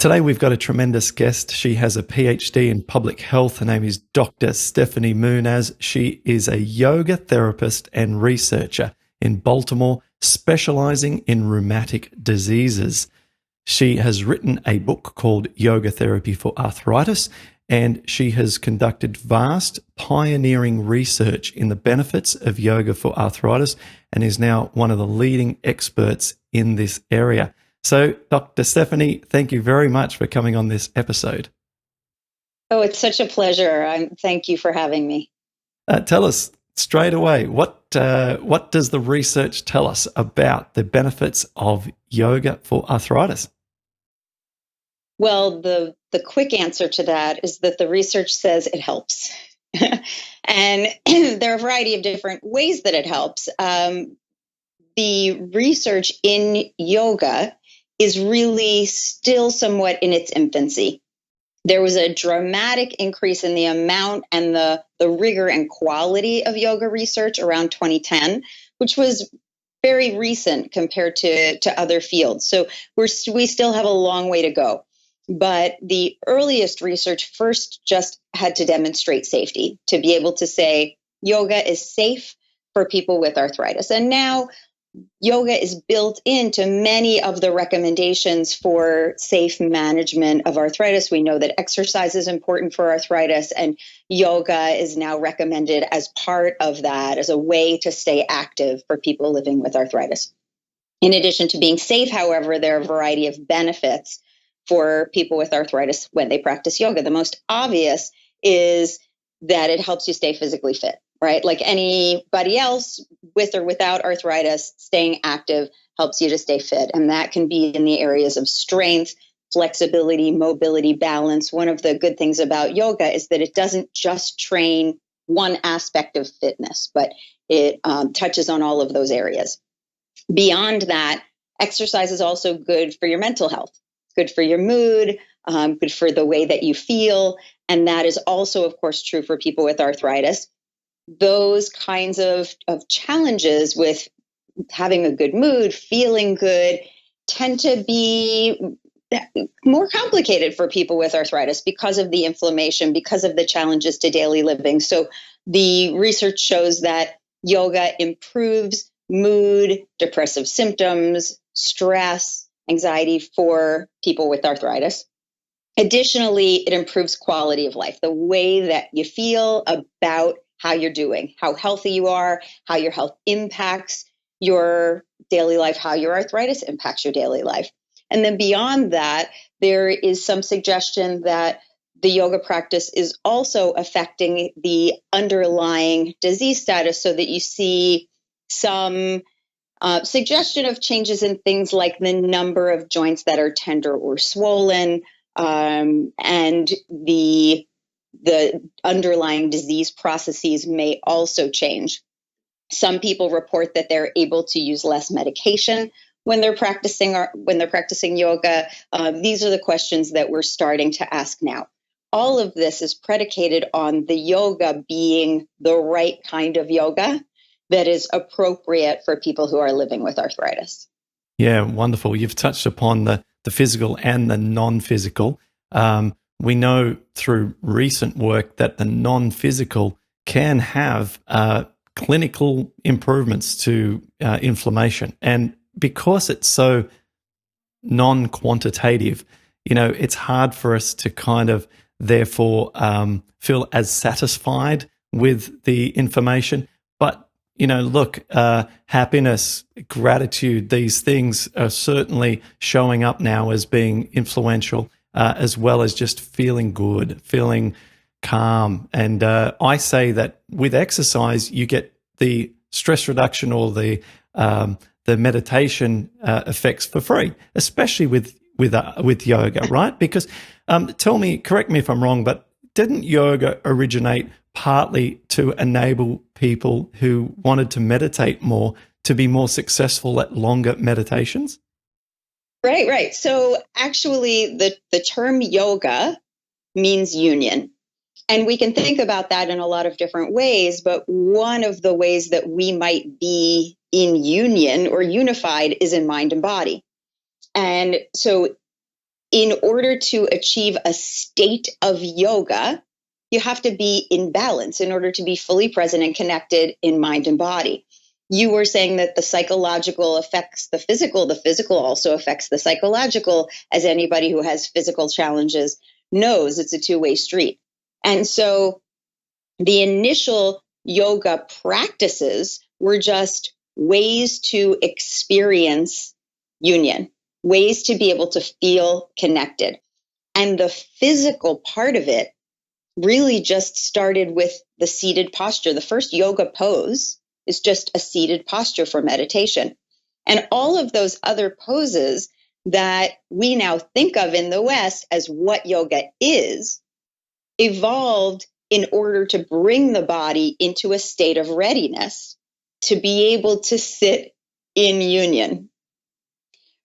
Today we've got a tremendous guest. She has a PhD in public health. Her name is Dr. Steffany Moonaz. She is a yoga therapist and researcher in Baltimore, specializing in rheumatic diseases. She has written a book called Yoga Therapy for Arthritis, and she has conducted vast pioneering research in the benefits of yoga for arthritis and is now one of the leading experts in this area. So, Dr. Steffany, thank you very much for coming on this episode. Oh, it's such a pleasure. Thank you for having me. Tell us straight away, what does the research tell us about the benefits of yoga for arthritis? Well, the quick answer to that is that the research says it helps. And there are a variety of different ways that it helps. The research in yoga is really still somewhat in its infancy. There was a dramatic increase in the amount and the rigor and quality of yoga research around 2010, which was very recent compared to other fields. So we still have a long way to go. But the earliest research first just had to demonstrate safety, to be able to say yoga is safe for people with arthritis. And now yoga is built into many of the recommendations for safe management of arthritis. We know that exercise is important for arthritis, and yoga is now recommended as part of that, as a way to stay active for people living with arthritis. In addition to being safe, however, there are a variety of benefits for people with arthritis when they practice yoga. The most obvious is that it helps you stay physically fit, right? Like anybody else, with or without arthritis, staying active helps you to stay fit. And that can be in the areas of strength, flexibility, mobility, balance. One of the good things about yoga is that it doesn't just train one aspect of fitness, but it touches on all of those areas. Beyond that, exercise is also good for your mental health. Good for your mood, good for the way that you feel. And that is also, of course, true for people with arthritis. Those kinds of challenges with having a good mood, feeling good, tend to be more complicated for people with arthritis because of the inflammation, because of the challenges to daily living. So the research shows that yoga improves mood, depressive symptoms, stress, anxiety for people with arthritis. Additionally, it improves quality of life, the way that you feel about how you're doing, how healthy you are, how your health impacts your daily life, how your arthritis impacts your daily life. And then beyond that, there is some suggestion that the yoga practice is also affecting the underlying disease status, so that you see some suggestion of changes in things like the number of joints that are tender or swollen, and the underlying disease processes may also change. Some people report that they're able to use less medication when they're practicing yoga. These are the questions that we're starting to ask now. All of this is predicated on the yoga being the right kind of yoga that is appropriate for people who are living with arthritis. Yeah, wonderful. You've touched upon the physical and the non-physical. We know through recent work that the non-physical can have clinical improvements to inflammation. And because it's so non-quantitative, it's hard for us to kind of therefore feel as satisfied with the information. But look, happiness, gratitude, these things are certainly showing up now as being influential, as well as just feeling good, feeling calm. And I say that with exercise, you get the stress reduction or the meditation effects for free, especially with yoga, right? Because correct me if I'm wrong, but didn't yoga originate partly to enable people who wanted to meditate more to be more successful at longer meditations? Right. So actually, the term yoga means union. And we can think about that in a lot of different ways, but one of the ways that we might be in union or unified is in mind and body. And so in order to achieve a state of yoga, you have to be in balance in order to be fully present and connected in mind and body. You were saying that the psychological affects the physical also affects the psychological, as anybody who has physical challenges knows. It's a two-way street. And so the initial yoga practices were just ways to experience union, ways to be able to feel connected. And the physical part of it really just started with the seated posture. The first yoga pose is just a seated posture for meditation. And all of those other poses that we now think of in the West as what yoga is, evolved in order to bring the body into a state of readiness to be able to sit in union,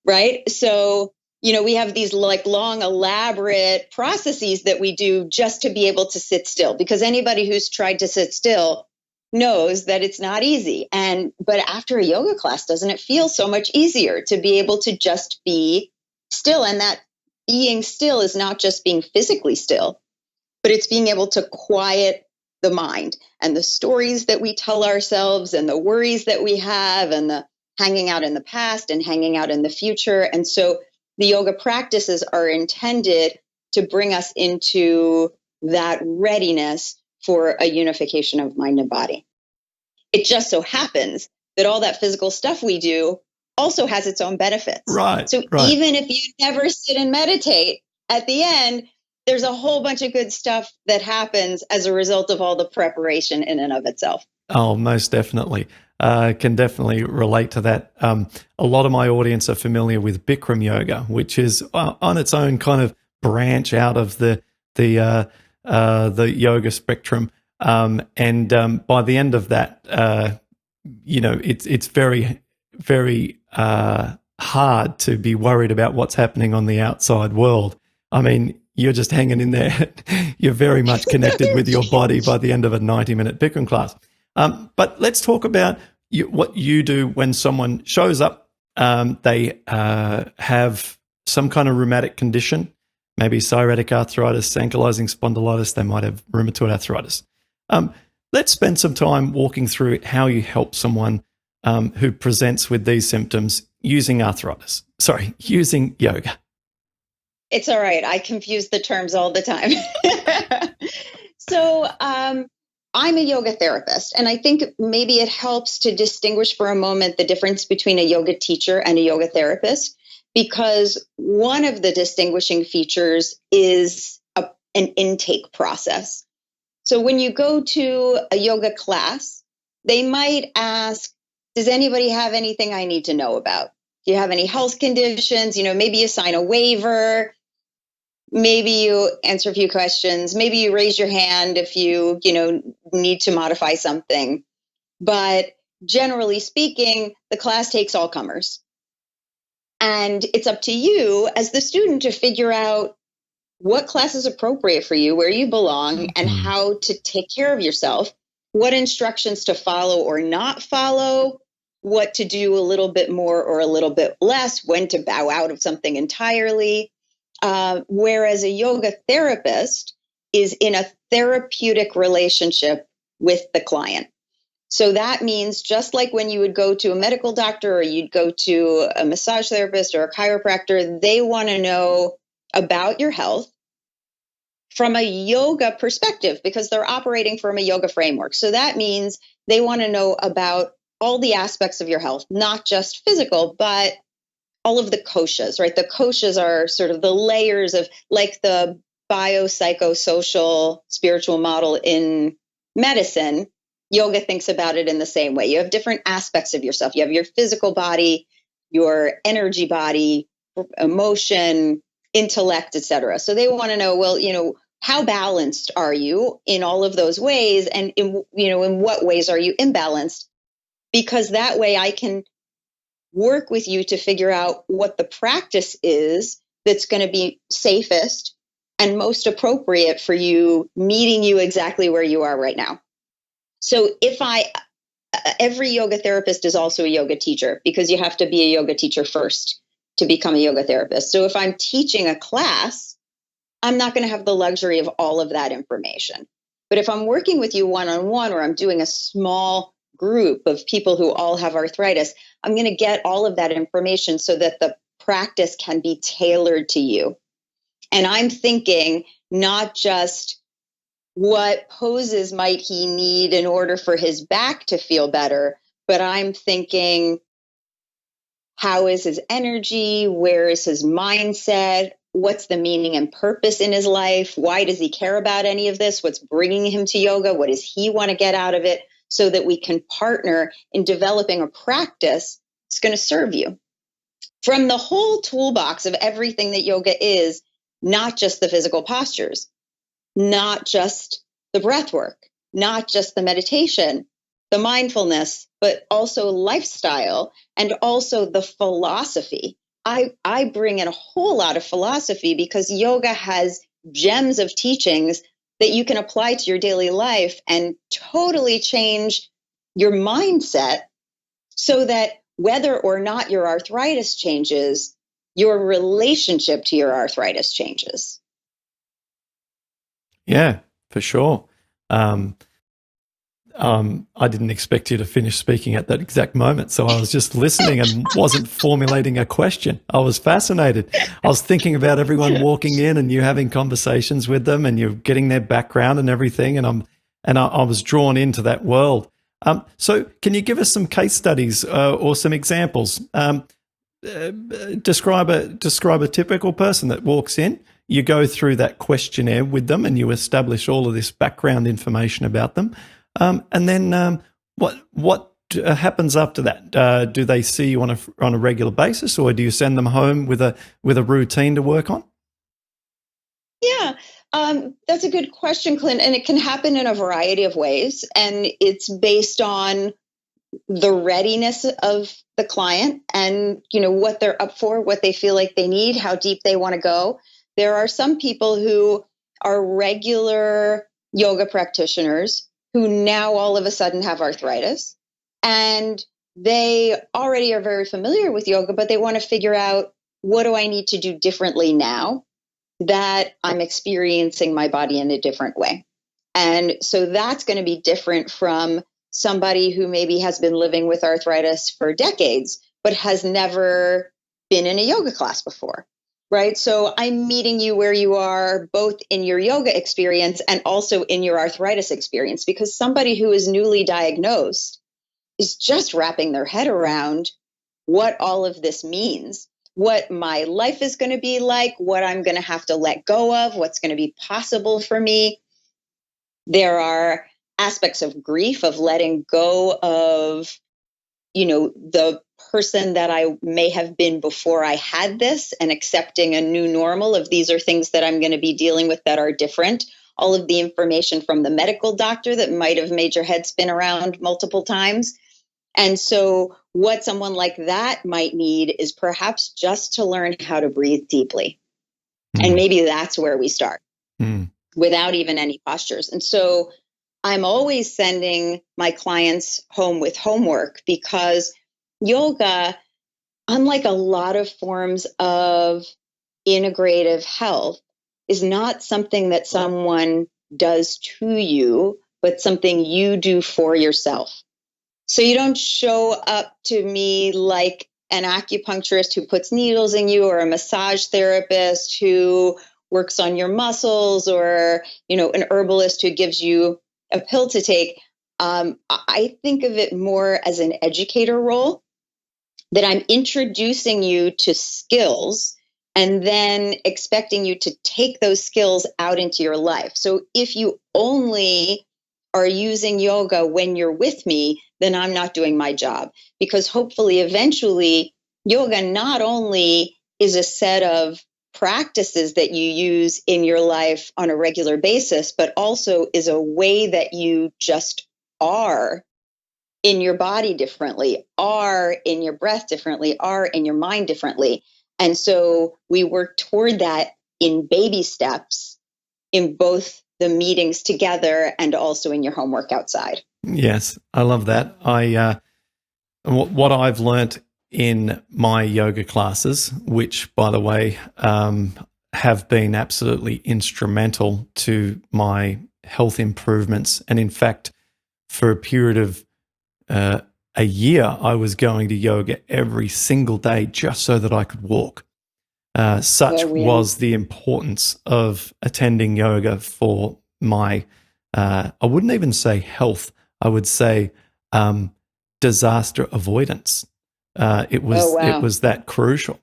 right? So, we have these like long, elaborate processes that we do just to be able to sit still, because anybody who's tried to sit still knows that it's not easy. But after a yoga class, doesn't it feel so much easier to be able to just be still? And that being still is not just being physically still, but it's being able to quiet the mind and the stories that we tell ourselves and the worries that we have and the hanging out in the past and hanging out in the future. And so the yoga practices are intended to bring us into that readiness for a unification of mind and body. It just so happens that all that physical stuff we do also has its own benefits. Right. So right. even if you never sit and meditate, at the end, there's a whole bunch of good stuff that happens as a result of all the preparation in and of itself. Oh, most definitely. Can definitely relate to that. A lot of my audience are familiar with Bikram yoga, which is on its own kind of branch out of the yoga spectrum. And by the end of that, it's very, very hard to be worried about what's happening on the outside world. I mean, you're just hanging in there. You're very much connected with your body by the end of a 90-minute Bikram class. But let's talk about what you do when someone shows up. They have some kind of rheumatic condition, maybe psoriatic arthritis, ankylosing spondylitis. They might have rheumatoid arthritis. Let's spend some time walking through how you help someone who presents with these symptoms using using yoga. It's all right. I confuse the terms all the time. So I'm a yoga therapist, and I think maybe it helps to distinguish for a moment the difference between a yoga teacher and a yoga therapist, because one of the distinguishing features is an intake process. So when you go to a yoga class, they might ask, does anybody have anything I need to know about? Do you have any health conditions? Maybe you sign a waiver. Maybe you answer a few questions. Maybe you raise your hand if you need to modify something. But generally speaking, the class takes all comers. And it's up to you as the student to figure out what class is appropriate for you, where you belong, and how to take care of yourself, what instructions to follow or not follow, what to do a little bit more or a little bit less, when to bow out of something entirely. Whereas a yoga therapist is in a therapeutic relationship with the client. So that means just like when you would go to a medical doctor or you'd go to a massage therapist or a chiropractor, they want to know about your health from a yoga perspective because they're operating from a yoga framework. So that means they want to know about all the aspects of your health, not just physical, but all of the koshas, right? The koshas are sort of the layers of like the biopsychosocial spiritual model in medicine. Yoga thinks about it in the same way. You have different aspects of yourself. You have your physical body, your energy body, emotion, intellect, etc. So they want to know, well, how balanced are you in all of those ways? And in what ways are you imbalanced? Because that way I can work with you to figure out what the practice is that's going to be safest and most appropriate for you, meeting you exactly where you are right now. So every yoga therapist is also a yoga teacher because you have to be a yoga teacher first to become a yoga therapist. So if I'm teaching a class, I'm not going to have the luxury of all of that information. But if I'm working with you one-on-one, or I'm doing a small group of people who all have arthritis, I'm going to get all of that information so that the practice can be tailored to you. And I'm thinking not just what poses might he need in order for his back to feel better, but I'm thinking, how is his energy? Where is his mindset? What's the meaning and purpose in his life? Why does he care about any of this? What's bringing him to yoga? What does he want to get out of it? So that we can partner in developing a practice that's going to serve you. From the whole toolbox of everything that yoga is, not just the physical postures, not just the breath work, not just the meditation, the mindfulness, but also lifestyle and also the philosophy. I bring in a whole lot of philosophy because yoga has gems of teachings that you can apply to your daily life and totally change your mindset so that whether or not your arthritis changes, your relationship to your arthritis changes. Yeah, for sure. I didn't expect you to finish speaking at that exact moment. So I was just listening and wasn't formulating a question. I was fascinated. I was thinking about everyone walking in and you having conversations with them and you're getting their background and everything. And I was drawn into that world. So can you give us some case studies or some examples? Describe a typical person that walks in. You go through that questionnaire with them and you establish all of this background information about them. And then what happens after that? Do they see you on a regular basis, or do you send them home with a routine to work on? Yeah, that's a good question, Clint. And it can happen in a variety of ways. And it's based on the readiness of the client and, what they're up for, what they feel like they need, how deep they want to go. There are some people who are regular yoga practitioners who now all of a sudden have arthritis, and they already are very familiar with yoga, but they want to figure out, what do I need to do differently now that I'm experiencing my body in a different way? And so that's going to be different from somebody who maybe has been living with arthritis for decades, but has never been in a yoga class before, right? So I'm meeting you where you are, both in your yoga experience and also in your arthritis experience, because somebody who is newly diagnosed is just wrapping their head around what all of this means, what my life is going to be like, what I'm going to have to let go of, what's going to be possible for me. There are aspects of grief, of letting go of, the person that I may have been before I had this, and accepting a new normal of, these are things that I'm going to be dealing with that are different. All of the information from the medical doctor that might have made your head spin around multiple times. And so what someone like that might need is perhaps just to learn how to breathe deeply. And maybe that's where we start. Without even any postures. And so I'm always sending my clients home with homework, because yoga, unlike a lot of forms of integrative health, is not something that someone does to you, but something you do for yourself. So you don't show up to me like an acupuncturist who puts needles in you, or a massage therapist who works on your muscles, or, an herbalist who gives you a pill to take. I think of it more as an educator role, that I'm introducing you to skills and then expecting you to take those skills out into your life. So if you only are using yoga when you're with me, then I'm not doing my job, because hopefully eventually yoga not only is a set of practices that you use in your life on a regular basis, but also is a way that you just are in your body differently, are in your breath differently, are in your mind differently. And so we work toward that in baby steps in both the meetings together and also in your homework outside. Yes, I love that. What I've learnt in my yoga classes, which, by the way, have been absolutely instrumental to my health improvements. And in fact, for a period of a year, I was going to yoga every single day just so that I could walk. Such was the importance of attending yoga for my, I wouldn't even say health, I would say disaster avoidance. It was that crucial.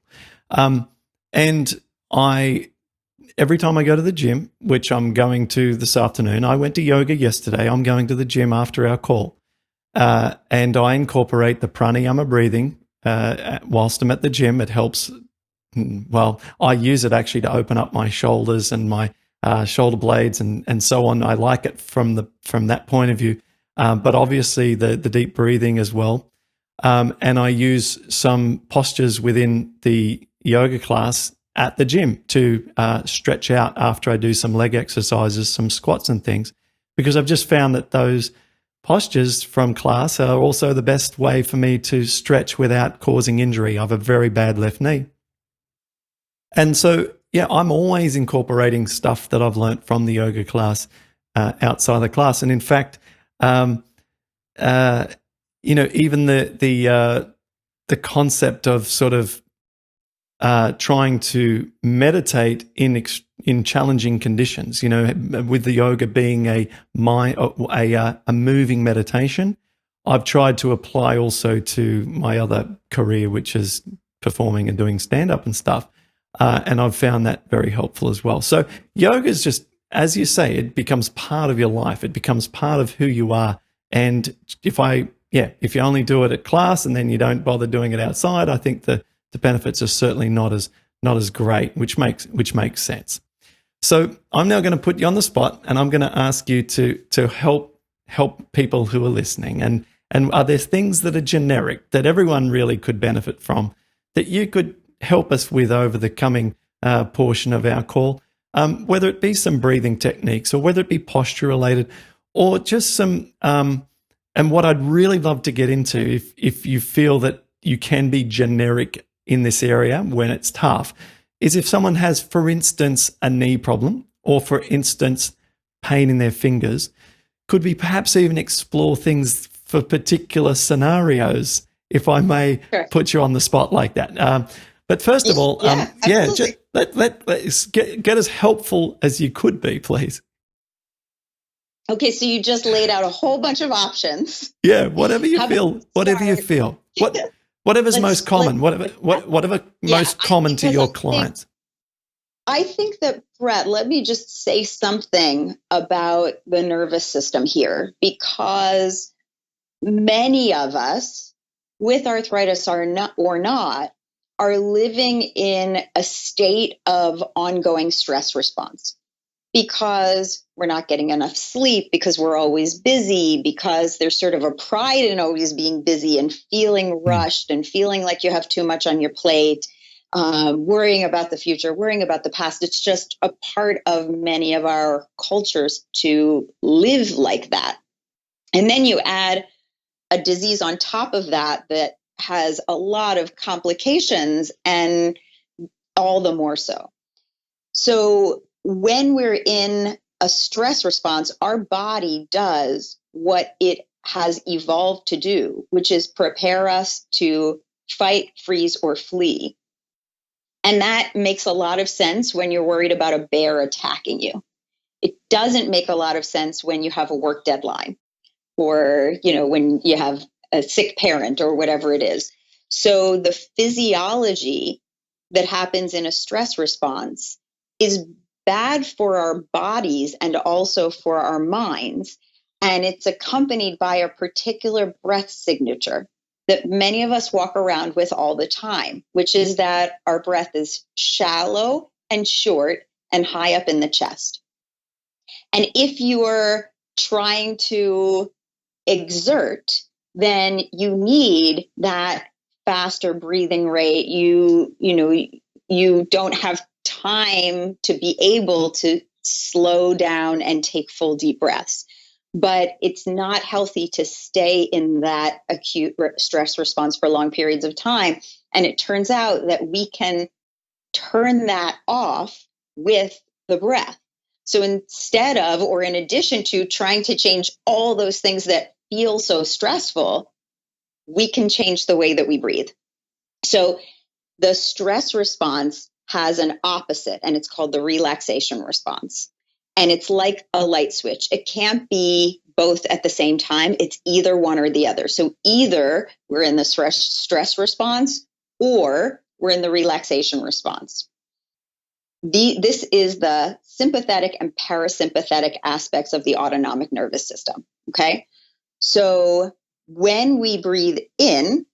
And every time I go to the gym, which I'm going to this afternoon, I went to yoga yesterday. I'm going to the gym after our call. And I incorporate the pranayama breathing whilst I'm at the gym. It helps. Well, I use it actually to open up my shoulders and my shoulder blades and so on. I like it from that point of view. But obviously the deep breathing as well. And I use some postures within the yoga class at the gym to stretch out after I do some leg exercises, some squats and things, because I've just found that those postures from class are also the best way for me to stretch without causing injury. I have a very bad left knee. And so, yeah, I'm always incorporating stuff that I've learnt from the yoga class outside the class. And in fact, even the concept of sort of trying to meditate in challenging conditions, with the yoga being a moving meditation, I've tried to apply also to my other career, which is performing and doing stand-up and stuff. And I've found that very helpful as well. So yoga is just, as you say, it becomes part of your life. It becomes part of who you are. And if you only do it at class and then you don't bother doing it outside, I think the benefits are certainly not as great, which makes sense. So I'm now going to put you on the spot, and I'm going to ask you to help people who are listening. And are there things that are generic that everyone really could benefit from that you could help us with over the coming portion of our call, whether it be some breathing techniques or whether it be posture related or just some, and what I'd really love to get into, if you feel that you can be generic in this area when it's tough, is if someone has, for instance, a knee problem or, for instance, pain in their fingers, could we perhaps even explore things for particular scenarios, if I may put you on the spot like that? But first of all, just let's get as helpful as you could be, please. Okay, so you just laid out a whole bunch of options. Yeah, whatever you feel. Whatever's most common. Whatever most common to your clients. I think that, Brett, let me just say something about the nervous system here, because many of us with arthritis or not are living in a state of ongoing stress response, because we're not getting enough sleep, because we're always busy, because there's sort of a pride in always being busy and feeling rushed and feeling like you have too much on your plate, worrying about the future, worrying about the past. It's just a part of many of our cultures to live like that. And then you add a disease on top of that has a lot of complications, and all the more so. So when we're in a stress response, our body does what it has evolved to do, which is prepare us to fight, freeze, or flee. And that makes a lot of sense when you're worried about a bear attacking you. It doesn't make a lot of sense when you have a work deadline, or, when you have a sick parent or whatever it is. So the physiology that happens in a stress response is bad for our bodies and also for our minds. And it's accompanied by a particular breath signature that many of us walk around with all the time, which is that our breath is shallow and short and high up in the chest. And if you're trying to exert, then you need that faster breathing rate. You don't have time to be able to slow down and take full deep breaths. but it's not healthy to stay in that acute stress response for long periods of time. And it turns out that we can turn that off with the breath. So instead of, or in addition to trying to change all those things that feel so stressful, we can change the way that we breathe. So the stress response has an opposite, and it's called the relaxation response. And it's like a light switch. It can't be both at the same time. It's either one or the other. So either we're in the stress response or we're in the relaxation response. This is the sympathetic and parasympathetic aspects of the autonomic nervous system. Okay. So when we breathe in,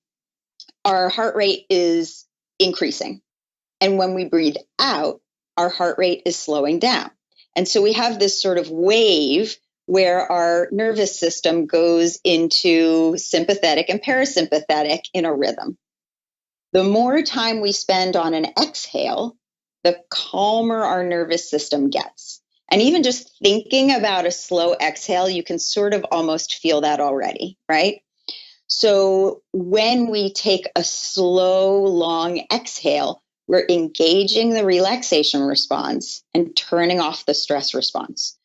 our heart rate is increasing. And when we breathe out, our heart rate is slowing down. And so we have this sort of wave where our nervous system goes into sympathetic and parasympathetic in a rhythm. The more time we spend on an exhale, the calmer our nervous system gets. And even just thinking about a slow exhale, you can sort of almost feel that already, right? So when we take a slow, long exhale, we're engaging the relaxation response and turning off the stress response.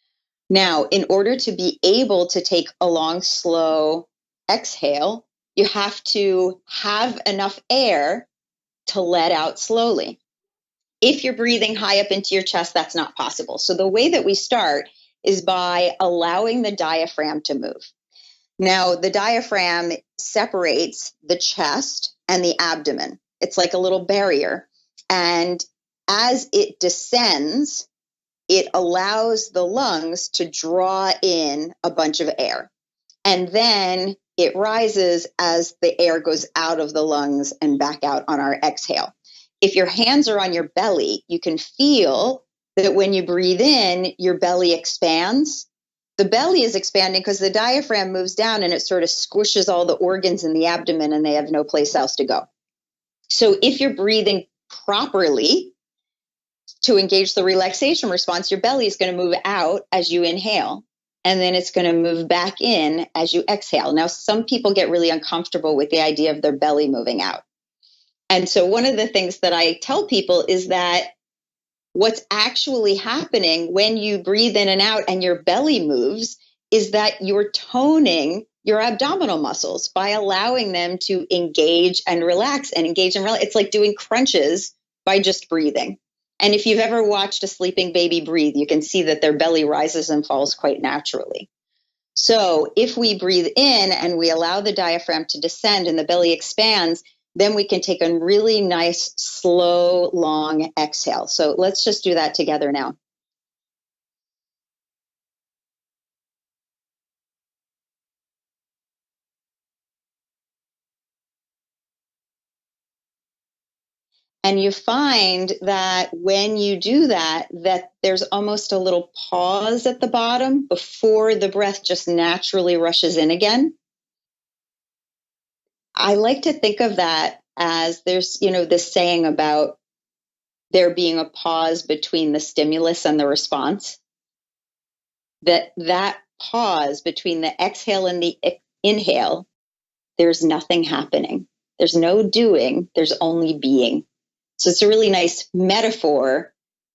Now, in order to be able to take a long, slow exhale, you have to have enough air to let out slowly. If you're breathing high up into your chest, that's not possible. So the way that we start is by allowing the diaphragm to move. Now, the diaphragm separates the chest and the abdomen. It's like a little barrier. And as it descends, it allows the lungs to draw in a bunch of air. And then it rises as the air goes out of the lungs and back out on our exhale. If your hands are on your belly, you can feel that when you breathe in, your belly expands. The belly is expanding because the diaphragm moves down and it sort of squishes all the organs in the abdomen and they have no place else to go. So if you're breathing properly to engage the relaxation response, your belly is going to move out as you inhale, and then it's going to move back in as you exhale. Now, some people get really uncomfortable with the idea of their belly moving out. And so one of the things that I tell people is that what's actually happening when you breathe in and out and your belly moves is that you're toning your abdominal muscles by allowing them to engage and relax and engage and relax. It's like doing crunches by just breathing. And if you've ever watched a sleeping baby breathe, you can see that their belly rises and falls quite naturally. So if we breathe in and we allow the diaphragm to descend and the belly expands, then we can take a really nice, slow, long exhale. So let's just do that together now. And you find that when you do that, that there's almost a little pause at the bottom before the breath just naturally rushes in again. I like to think of that as there's, this saying about there being a pause between the stimulus and the response. That pause between the exhale and the inhale, there's nothing happening. There's no doing, there's only being. So it's a really nice metaphor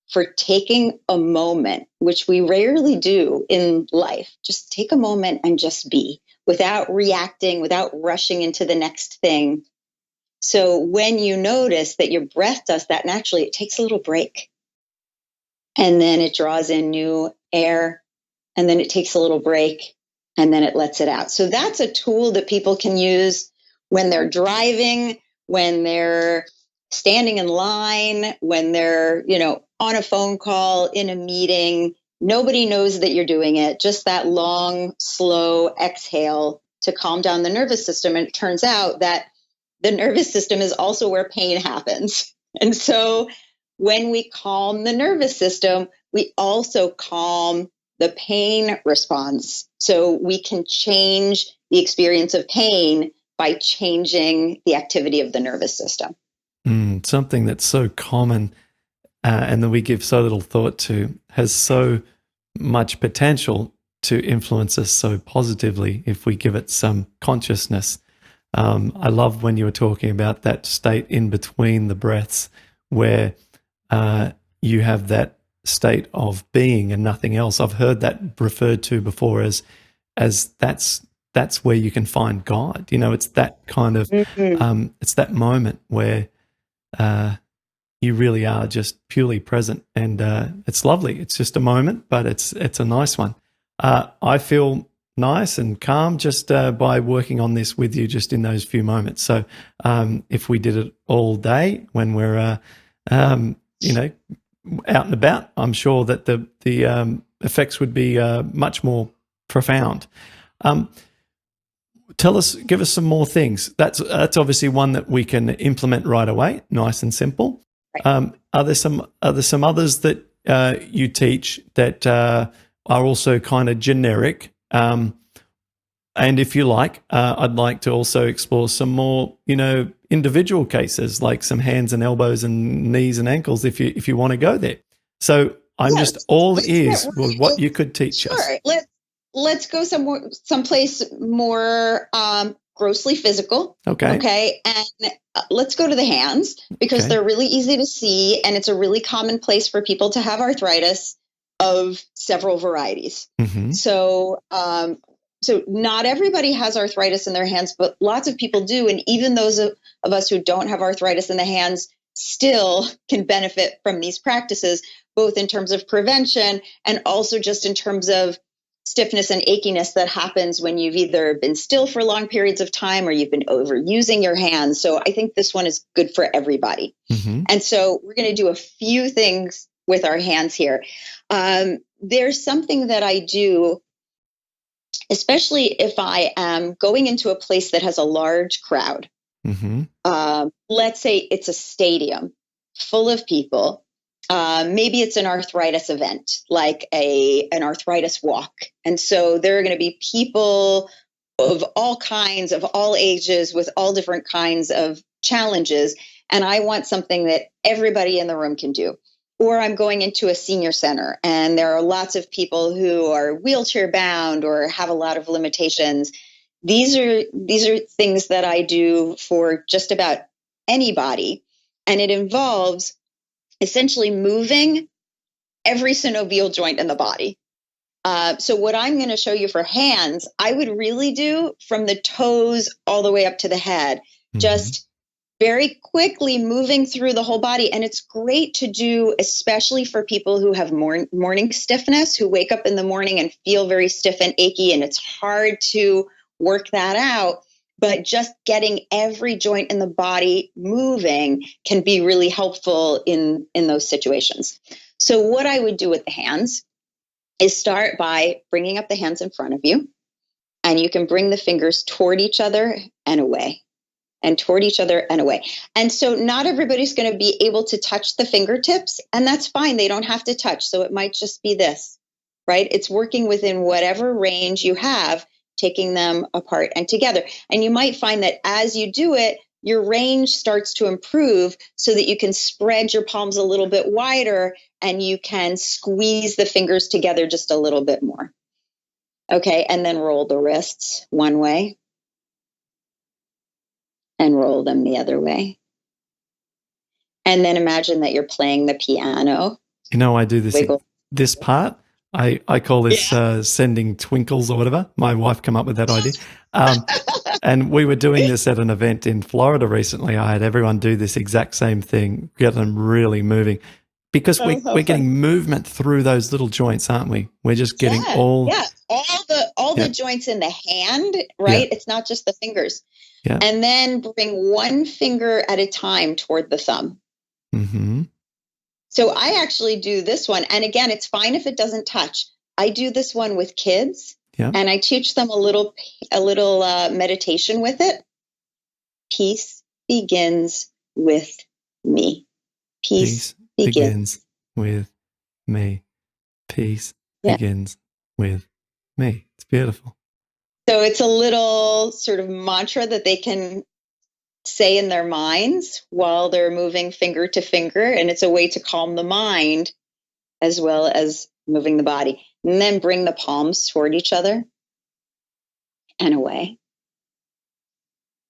for taking a moment, which we rarely do in life. Just take a moment and just be without reacting, without rushing into the next thing. So when you notice that your breath does that naturally, it takes a little break. And then it draws in new air, and then it takes a little break, and then it lets it out. So that's a tool that people can use when they're driving, when they're standing in line, when they're, on a phone call, in a meeting. Nobody knows that you're doing it. Just that long, slow exhale to calm down the nervous system. And it turns out that the nervous system is also where pain happens. And so when we calm the nervous system, we also calm the pain response. So we can change the experience of pain by changing the activity of the nervous system. Something that's so common and that we give so little thought to has so much potential to influence us so positively if we give it some consciousness. I love when you were talking about that state in between the breaths where you have that state of being and nothing else. I've heard that referred to before as that's where you can find God. You know, it's that kind of it's that moment where you really are just purely present, and it's lovely. It's just a moment, but it's a nice one. I feel nice and calm just by working on this with you just in those few moments. So if we did it all day when we're out and about, I'm sure that the effects would be much more profound. Give us some more things. That's obviously one that we can implement right away, nice and simple. Right. Are there some others that you teach that are also kind of generic? And if you like, I'd like to also explore some more, individual cases, like some hands and elbows and knees and ankles, if you want to go there. So I'm just all ears with what you could teach us. Let's go someplace more grossly physical. Okay. And let's go to the hands, because they're really easy to see, and it's a really common place for people to have arthritis of several varieties. Mm-hmm. So not everybody has arthritis in their hands, but lots of people do. And even those of us who don't have arthritis in the hands still can benefit from these practices, both in terms of prevention and also just in terms of stiffness and achiness that happens when you've either been still for long periods of time or you've been overusing your hands. So I think this one is good for everybody. Mm-hmm. And so we're going to do a few things with our hands here. There's something that I do, especially if I am going into a place that has a large crowd. Mm-hmm. Let's say it's a stadium full of people. Maybe it's an arthritis event, like an arthritis walk. And so there are going to be people of all kinds, of all ages, with all different kinds of challenges. And I want something that everybody in the room can do. Or I'm going into a senior center, and there are lots of people who are wheelchair bound or have a lot of limitations. These are things that I do for just about anybody. And it involves essentially moving every synovial joint in the body. So what I'm going to show you for hands, I would really do from the toes all the way up to the head, just very quickly moving through the whole body. And it's great to do, especially for people who have morning stiffness, who wake up in the morning and feel very stiff and achy, and it's hard to work that out. But just getting every joint in the body moving can be really helpful in those situations. So what I would do with the hands is start by bringing up the hands in front of you, and you can bring the fingers toward each other and away, and toward each other and away. And so not everybody's going to be able to touch the fingertips, and that's fine. They don't have to touch. So it might just be this, right? It's working within whatever range you have, taking them apart and together. And you might find that as you do it, your range starts to improve so that you can spread your palms a little bit wider and you can squeeze the fingers together just a little bit more. Okay, and then roll the wrists one way and roll them the other way. And then imagine that you're playing the piano. I do this part. I call this sending twinkles or whatever. My wife came up with that idea. And we were doing this at an event in Florida recently. I had everyone do this exact same thing, get them really moving. Because we're getting movement through those little joints, aren't we? We're just getting all the joints in the hand, right? Yeah. It's not just the fingers. Yeah. And then bring one finger at a time toward the thumb. Mm-hmm. So I actually do this one. And again, it's fine if it doesn't touch. I do this one with kids, and I teach them a little meditation with it. Peace begins with me. Peace begins with me. Peace begins with me. It's beautiful. So it's a little sort of mantra that they can say in their minds while they're moving finger to finger. And it's a way to calm the mind as well as moving the body. And then bring the palms toward each other and away.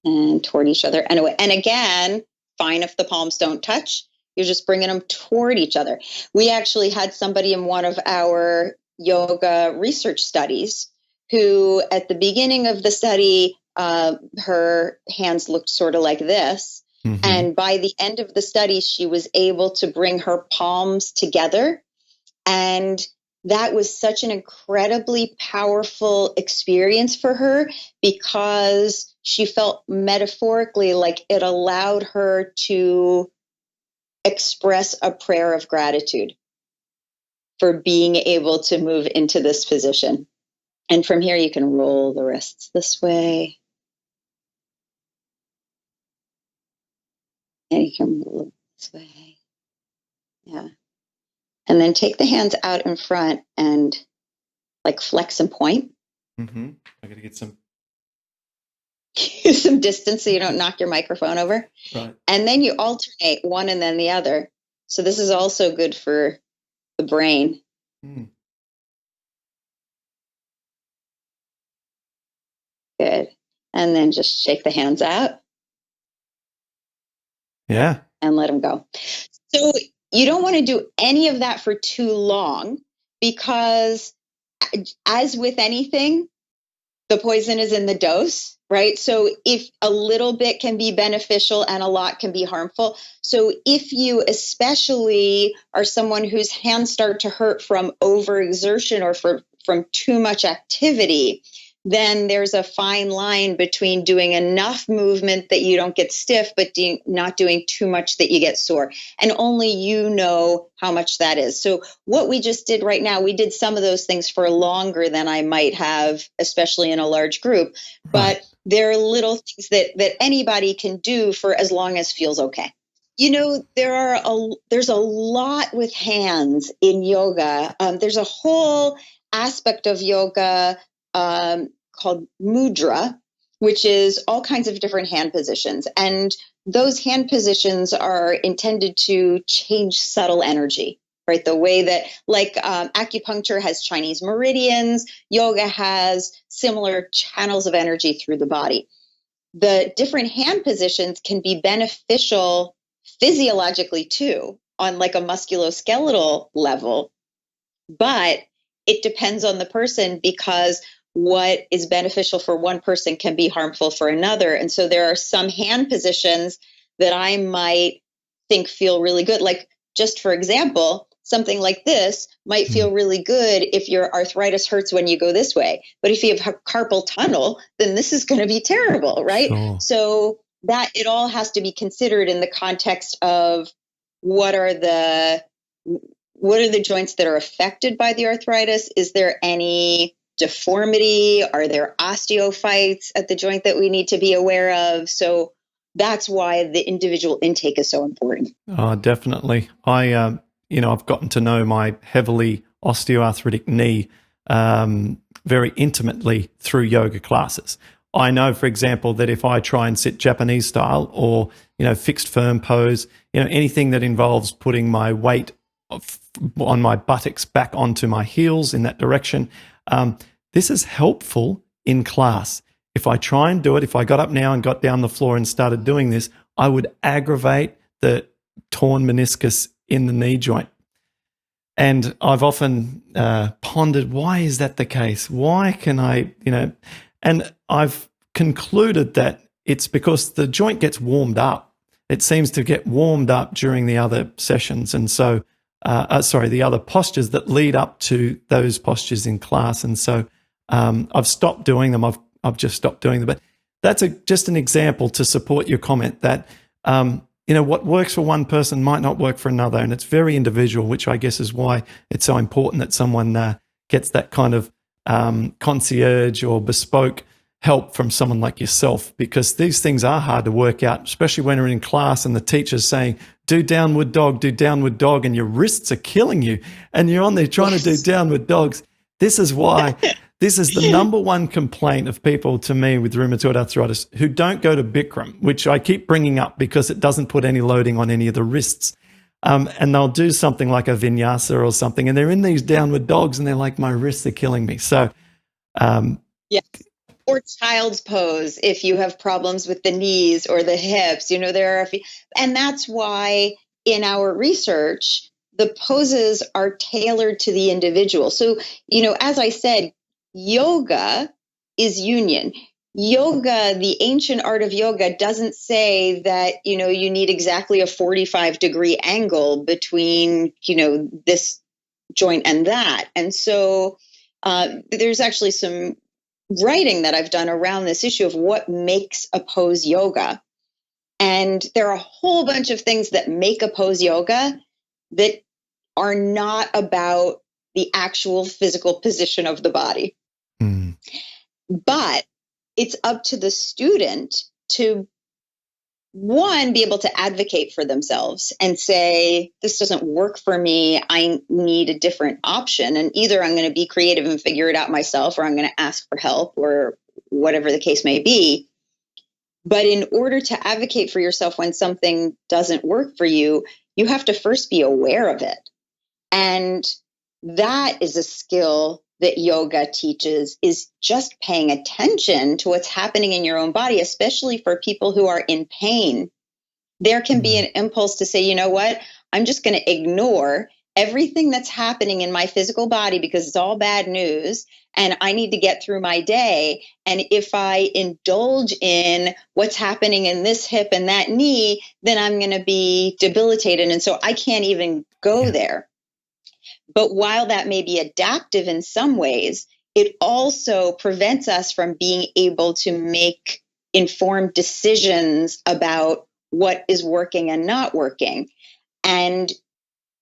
And toward each other and away. And again, fine if the palms don't touch. You're just bringing them toward each other. We actually had somebody in one of our yoga research studies who, at the beginning of the study, her hands looked sort of like this. Mm-hmm. And by the end of the study, she was able to bring her palms together. And that was such an incredibly powerful experience for her, because she felt metaphorically like it allowed her to express a prayer of gratitude for being able to move into this position. And from here, you can roll the wrists this way. And you can roll this way. Yeah. And then take the hands out in front and like flex and point. Mm-hmm. I got to get some distance so you don't knock your microphone over. Right. And then you alternate one and then the other. So this is also good for the brain. Mm. Good. And then just shake the hands out. Yeah. And let them go. So you don't want to do any of that for too long, because as with anything, the poison is in the dose, right? So if a little bit can be beneficial and a lot can be harmful. So if you especially are someone whose hands start to hurt from overexertion or from too much activity, then there's a fine line between doing enough movement that you don't get stiff, but not doing too much that you get sore. And only you know how much that is. So what we just did right now, we did some of those things for longer than I might have, especially in a large group. But there are little things that anybody can do for as long as feels okay. You know, there's a lot with hands in yoga. There's a whole aspect of yoga called mudra, which is all kinds of different hand positions. And those hand positions are intended to change subtle energy, right? The way that, like acupuncture has Chinese meridians, yoga has similar channels of energy through the body. The different hand positions can be beneficial physiologically too, on like a musculoskeletal level, but it depends on the person, because what is beneficial for one person can be harmful for another. And so there are some hand positions that I might think feel really good. Like, just for example, something like this might feel really good if your arthritis hurts when you go this way. But if you have carpal tunnel, then this is going to be terrible, right? Sure. So that it all has to be considered in the context of what are the joints that are affected by the arthritis? Is there any deformity? Are there osteophytes at the joint that we need to be aware of? So that's why the individual intake is so important. Oh, definitely. I've gotten to know my heavily osteoarthritic knee very intimately through yoga classes. I know, for example, that if I try and sit Japanese style or, fixed firm pose, anything that involves putting my weight on my buttocks back onto my heels in that direction, this is helpful in class. If I try and do it, if I got up now and got down the floor and started doing this, I would aggravate the torn meniscus in the knee joint. And I've often pondered, why is that the case? Why can I, and I've concluded that it's because the joint gets warmed up. It seems to get warmed up during the other sessions. And so, the other postures that lead up to those postures in class. And so I've stopped doing them. I've just stopped doing them. But that's just an example to support your comment that, what works for one person might not work for another. And it's very individual, which I guess is why it's so important that someone gets that kind of concierge or bespoke help from someone like yourself, because these things are hard to work out, especially when you're in class and the teacher's saying, do downward dog, and your wrists are killing you and you're on there trying to do downward dogs. This is why this is the number one complaint of people to me with rheumatoid arthritis who don't go to Bikram, which I keep bringing up because it doesn't put any loading on any of the wrists. And they'll do something like a vinyasa or something, and they're in these downward dogs, and they're like, my wrists are killing me. So, yes. Or child's pose if you have problems with the knees or the hips. There are, and that's why in our research, the poses are tailored to the individual. So, as I said, yoga is union. Yoga, the ancient art of yoga, doesn't say that, you need exactly a 45-degree angle between, this joint and that. And so there's actually some writing that I've done around this issue of what makes a pose yoga. And there are a whole bunch of things that make a pose yoga that are not about the actual physical position of the body. Mm. But it's up to the student to, one, be able to advocate for themselves and say, this doesn't work for me. I need a different option. And either I'm going to be creative and figure it out myself, or I'm going to ask for help, or whatever the case may be. But in order to advocate for yourself when something doesn't work for you, you have to first be aware of it. And that is a skill that yoga teaches, is just paying attention to what's happening in your own body, especially for people who are in pain. There can be an impulse to say, you know what, I'm just going to ignore everything that's happening in my physical body because it's all bad news, and I need to get through my day. And if I indulge in what's happening in this hip and that knee, then I'm going to be debilitated. And so I can't even go there. But while that may be adaptive in some ways, it also prevents us from being able to make informed decisions about what is working and not working. And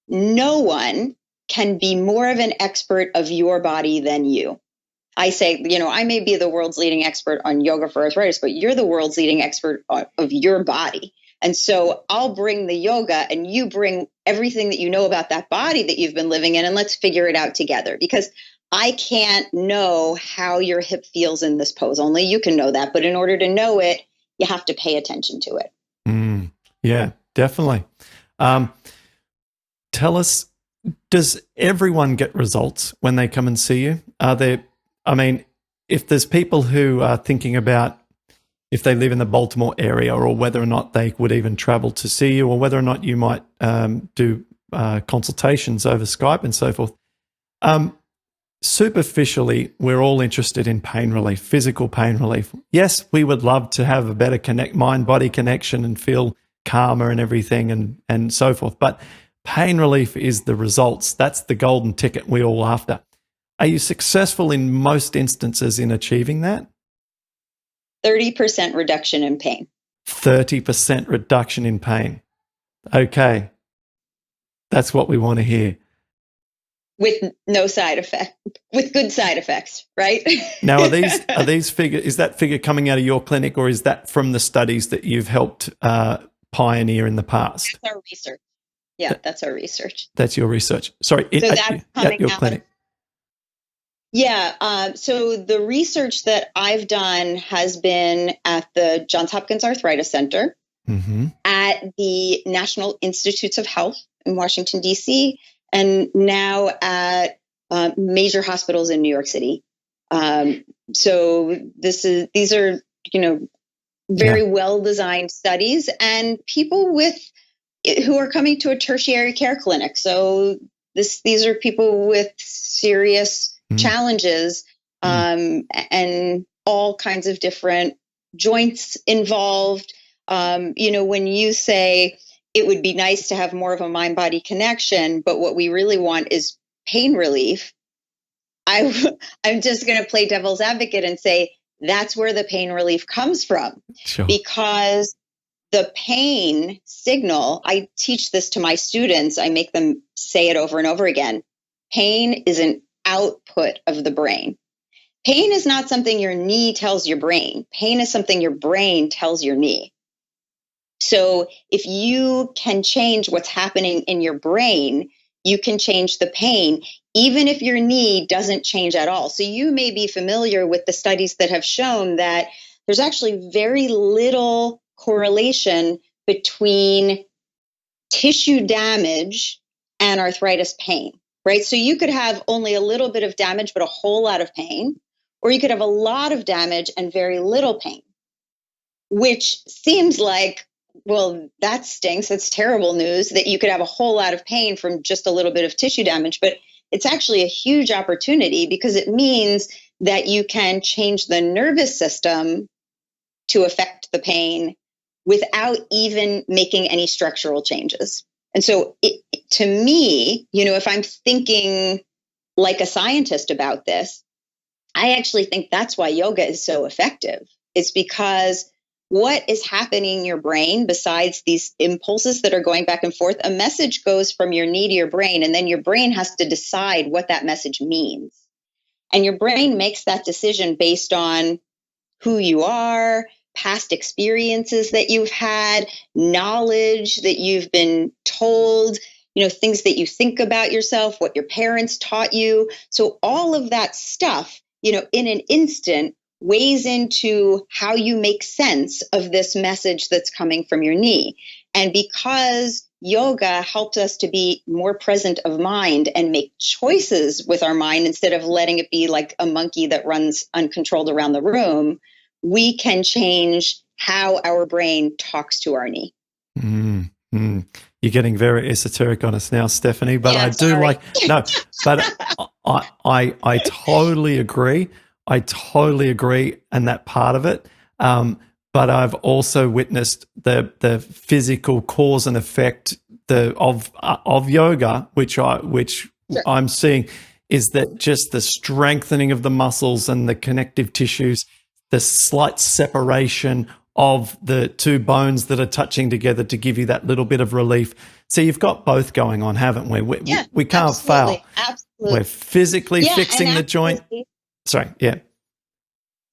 no one can be more of an expert of your body than you. I say, I may be the world's leading expert on yoga for arthritis, but you're the world's leading expert of your body. And so I'll bring the yoga and you bring everything that you know about that body that you've been living in, and let's figure it out together, because I can't know how your hip feels in this pose. Only you can know that. But in order to know it, you have to pay attention to it. Yeah, definitely. Tell us, does everyone get results when they come and see you? If there's people who are thinking about if they live in the Baltimore area, or whether or not they would even travel to see you, or whether or not you might do consultations over Skype and so forth. Superficially, we're all interested in pain relief, physical pain relief. Yes, we would love to have a better mind-body connection and feel calmer and everything and so forth. But pain relief is the results. That's the golden ticket we're all after. Are you successful in most instances in achieving that? 30% reduction in pain. 30% reduction in pain. Okay. That's what we want to hear. With no side effect, with good side effects, right? Now, are these figures, is that figure coming out of your clinic, or is that from the studies that you've helped pioneer in the past? That's our research. Yeah, that's our research. That's your research. Sorry, so that's coming at your out clinic. Yeah. So the research that I've done has been at the Johns Hopkins Arthritis Center, at the National Institutes of Health in Washington, D.C., and now at major hospitals in New York City. So these are, very well-designed studies, and people who are coming to a tertiary care clinic. So these are people with serious challenges, and all kinds of different joints involved. When you say it would be nice to have more of a mind-body connection, but what we really want is pain relief, I'm just going to play devil's advocate and say that's where the pain relief comes from. Sure. Because the pain signal, I teach this to my students, I make them say it over and over again. Pain is an output of the brain. Pain is not something your knee tells your brain. Pain is something your brain tells your knee. So if you can change what's happening in your brain, you can change the pain, even if your knee doesn't change at all. So you may be familiar with the studies that have shown that there's actually very little correlation between tissue damage and arthritis pain, right? So you could have only a little bit of damage, but a whole lot of pain, or you could have a lot of damage and very little pain, which seems like, well, that stinks. That's terrible news that you could have a whole lot of pain from just a little bit of tissue damage. But it's actually a huge opportunity because it means that you can change the nervous system to affect the pain without even making any structural changes. And so to me, if I'm thinking like a scientist about this, I actually think that's why yoga is so effective. It's because what is happening in your brain besides these impulses that are going back and forth, a message goes from your knee to your brain, and then your brain has to decide what that message means. And your brain makes that decision based on who you are, past experiences that you've had, knowledge that you've been told, things that you think about yourself, what your parents taught you. So all of that stuff, in an instant weighs into how you make sense of this message that's coming from your knee. And because yoga helps us to be more present of mind and make choices with our mind instead of letting it be like a monkey that runs uncontrolled around the room, we can change how our brain talks to our knee. You're getting very esoteric on us now, Steffany, but Yeah, I do sorry. but I totally agree. I totally agree in that part of it. But I've also witnessed the physical cause and effect of yoga, which Sure. I'm seeing is that just the strengthening of the muscles and the connective tissues, the slight separation of the two bones that are touching together to give you that little bit of relief. So you've got both going on, haven't we? We can't absolutely, fail. Absolutely. We're physically fixing the joint. Sorry, yeah.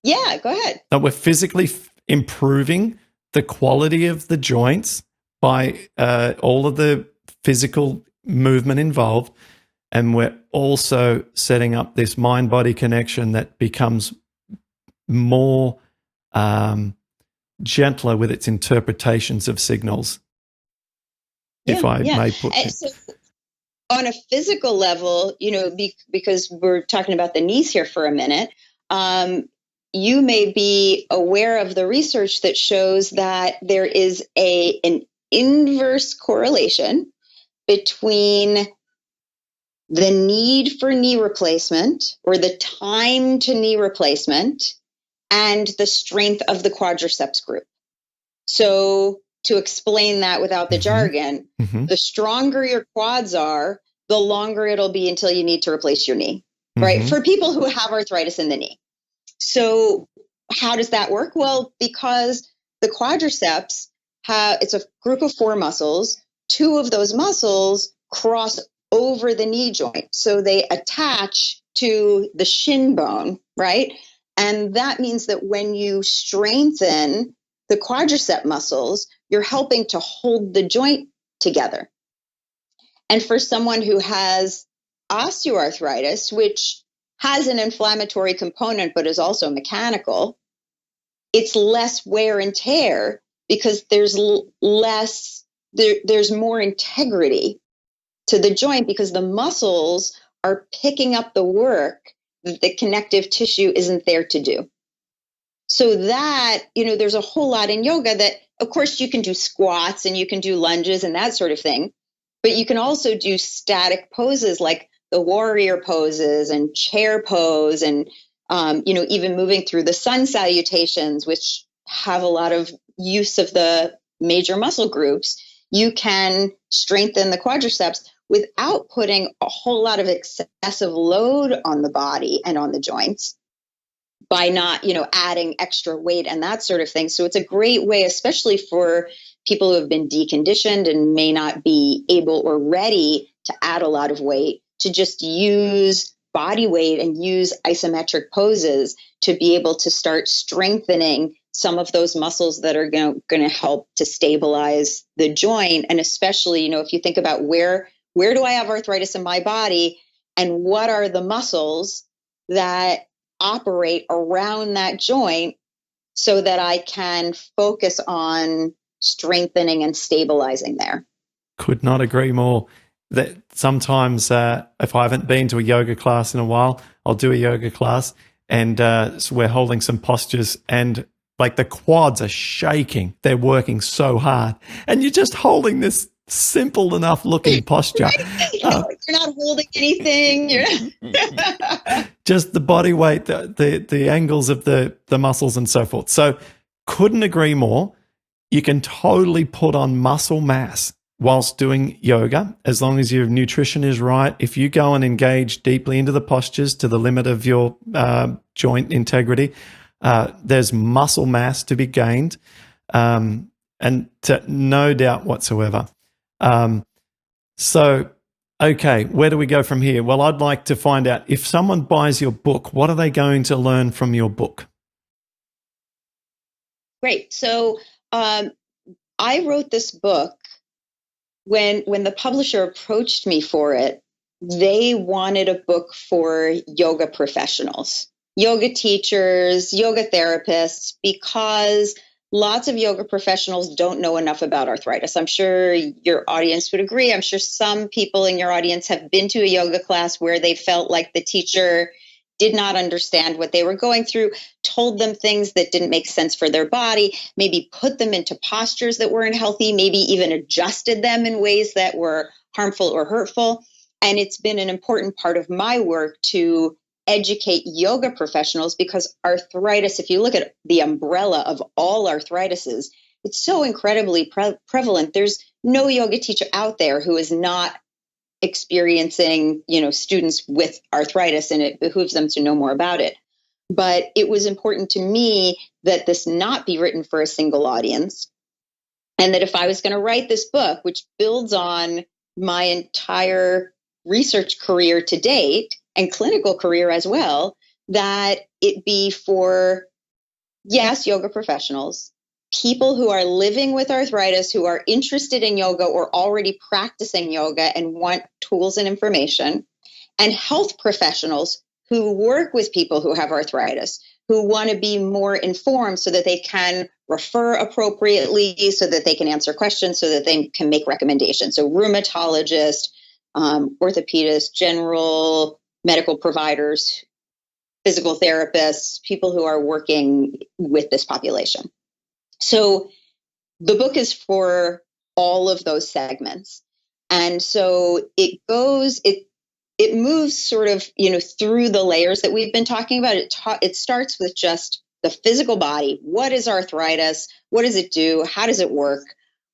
Yeah, go ahead. We're physically improving the quality of the joints by all of the physical movement involved. And we're also setting up this mind-body connection that becomes more gentler with its interpretations of signals, if I may put it. So on a physical level, because we're talking about the knees here for a minute, you may be aware of the research that shows that there is an inverse correlation between the need for knee replacement or the time to knee replacement and the strength of the quadriceps group. So to explain that without the jargon, the stronger your quads are, the longer it'll be until you need to replace your knee, right? For people who have arthritis in the knee. So how does that work? Well, because the quadriceps it's a group of 4 muscles. 2 of those muscles cross over the knee joint. So they attach to the shin bone, right? And that means that when you strengthen the quadricep muscles, you're helping to hold the joint together. And for someone who has osteoarthritis, which has an inflammatory component but is also mechanical, it's less wear and tear because there's there's more integrity to the joint because the muscles are picking up the work that the connective tissue isn't there to do. So that, there's a whole lot in yoga that, of course, you can do squats and you can do lunges and that sort of thing, but you can also do static poses like the warrior poses and chair pose and, even moving through the sun salutations, which have a lot of use of the major muscle groups. You can strengthen the quadriceps without putting a whole lot of excessive load on the body and on the joints by not, adding extra weight and that sort of thing. So it's a great way, especially for people who have been deconditioned and may not be able or ready to add a lot of weight, to just use body weight and use isometric poses to be able to start strengthening some of those muscles that are going to help to stabilize the joint. And especially, if you think about where do I have arthritis in my body and what are the muscles that operate around that joint so that I can focus on strengthening and stabilizing there. Could not agree more. That sometimes, if I haven't been to a yoga class in a while, I'll do a yoga class, and so we're holding some postures, and like the quads are shaking. They're working so hard, and you're just holding this simple enough looking posture. You're not holding anything. Just the body weight, the angles of the muscles, and so forth. So, couldn't agree more. You can totally put on muscle mass whilst doing yoga, as long as your nutrition is right. If you go and engage deeply into the postures to the limit of your joint integrity, there's muscle mass to be gained, and no doubt whatsoever. So, okay, where do we go from here? Well, I'd like to find out, if someone buys your book, what are they going to learn from your book? Great. So I wrote this book when the publisher approached me for it. They wanted a book for yoga professionals, yoga teachers, yoga therapists, because lots of yoga professionals don't know enough about arthritis. I'm sure your audience would agree. I'm sure some people in your audience have been to a yoga class where they felt like the teacher did not understand what they were going through, told them things that didn't make sense for their body, maybe put them into postures that weren't healthy, maybe even adjusted them in ways that were harmful or hurtful. And it's been an important part of my work to educate yoga professionals, because arthritis, if you look at the umbrella of all arthritises, it's so incredibly prevalent. There's no yoga teacher out there who is not experiencing, students with arthritis, and it behooves them to know more about it. But it was important to me that this not be written for a single audience, and that if I was going to write this book, which builds on my entire research career to date and clinical career as well, that it be for, yes, yoga professionals, people who are living with arthritis, who are interested in yoga or already practicing yoga and want tools and information, and health professionals who work with people who have arthritis, who want to be more informed so that they can refer appropriately, so that they can answer questions, so that they can make recommendations. So rheumatologists, orthopedists, general medical providers, physical therapists, people who are working with this population. So the book is for all of those segments. And so it moves sort of, through the layers that we've been talking about. It starts with just the physical body. What is arthritis? What does it do? How does it work?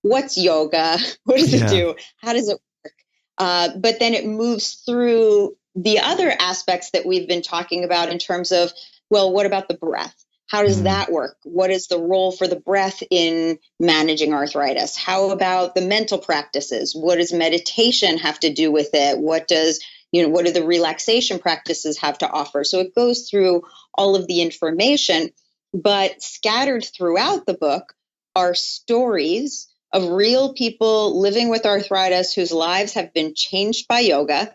What's yoga? What does it do? How does it work? But then it moves through the other aspects that we've been talking about in terms of, well, what about the breath? How does that work? What is the role for the breath in managing arthritis? How about the mental practices? What does meditation have to do with it? What do the relaxation practices have to offer? So it goes through all of the information, but scattered throughout the book are stories of real people living with arthritis whose lives have been changed by yoga,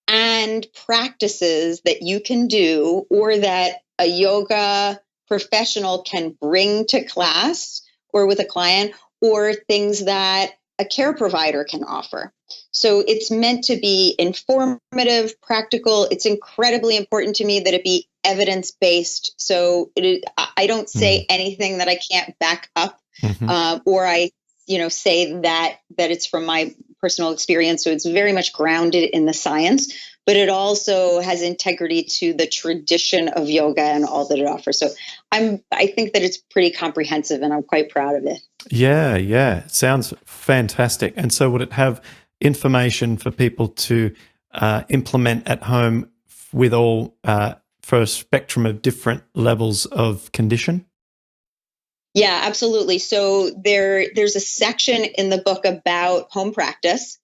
and practices that you can do or that a yoga professional can bring to class or with a client, or things that a care provider can offer. So it's meant to be informative, practical. It's incredibly important to me that it be evidence-based. So I don't say anything that I can't back up, or I say that it's from my personal experience. So it's very much grounded in the science, but it also has integrity to the tradition of yoga and all that it offers. So I think that it's pretty comprehensive, and I'm quite proud of it. Yeah. Sounds fantastic. And so would it have information for people to implement at home with all for a spectrum of different levels of condition? Yeah, absolutely. So there's a section in the book about home practice,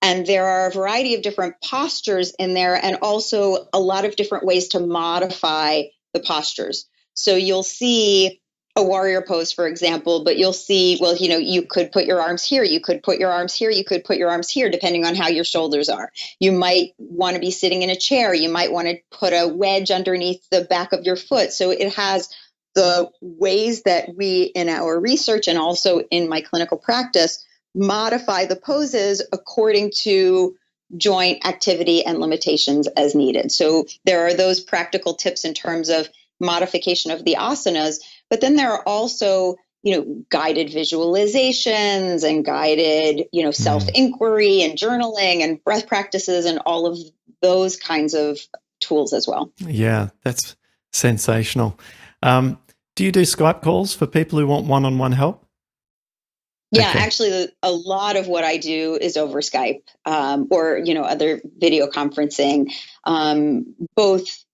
and there are a variety of different postures in there, and also a lot of different ways to modify the postures. So you'll see a warrior pose, for example, but you'll see, well, you could put your arms here, you could put your arms here, you could put your arms here, depending on how your shoulders are. You might want to be sitting in a chair. You might want to put a wedge underneath the back of your foot. So it has the ways that we, in our research and also in my clinical practice, modify the poses according to joint activity and limitations as needed. So there are those practical tips in terms of modification of the asanas, but then there are also, guided visualizations and guided, self-inquiry and journaling and breath practices and all of those kinds of tools as well. Yeah, that's sensational. Do you do Skype calls for people who want one-on-one help? Yeah, actually, a lot of what I do is over Skype or, other video conferencing, both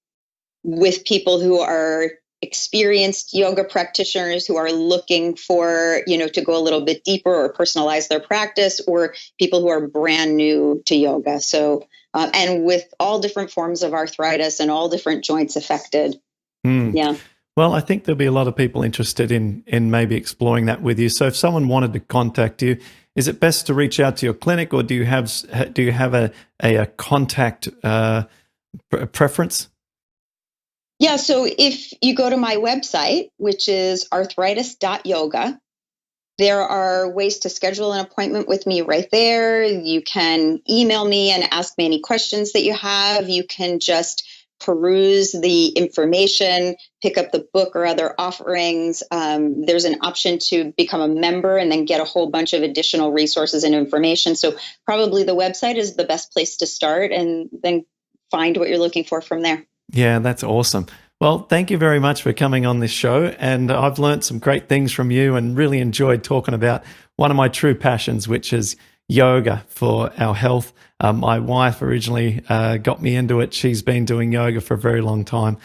with people who are experienced yoga practitioners who are looking for, to go a little bit deeper or personalize their practice, or people who are brand new to yoga. So, and with all different forms of arthritis and all different joints affected. Yeah. Well, I think there'll be a lot of people interested in maybe exploring that with you. So if someone wanted to contact you, is it best to reach out to your clinic, or do you have a contact preference? Yeah, so if you go to my website, which is arthritis.yoga, there are ways to schedule an appointment with me right there. You can email me and ask me any questions that you have. You can just peruse the information, pick up the book or other offerings. There's an option to become a member and then get a whole bunch of additional resources and information. So probably the website is the best place to start, and then find what you're looking for from there. Yeah, that's awesome. Well, thank you very much for coming on this show. And I've learned some great things from you and really enjoyed talking about one of my true passions, which is yoga for our health. My wife originally got me into it. She's been doing yoga for a very long time.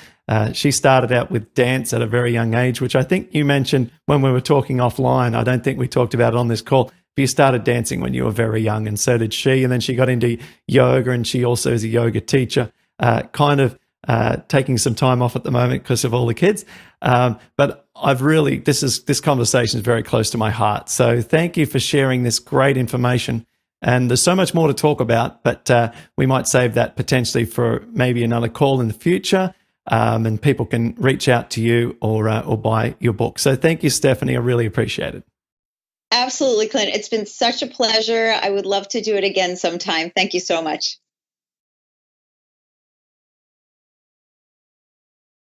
She started out with dance at a very young age, which I think you mentioned when we were talking offline. I don't think we talked about it on this call. But you started dancing when you were very young, and so did she. And then she got into yoga, and she also is a yoga teacher, taking some time off at the moment because of all the kids. But this conversation is very close to my heart. So thank you for sharing this great information. And there's so much more to talk about, but we might save that potentially for maybe another call in the future. And people can reach out to you or buy your book. So thank you, Steffany. I really appreciate it. Absolutely, Clint. It's been such a pleasure. I would love to do it again sometime. Thank you so much.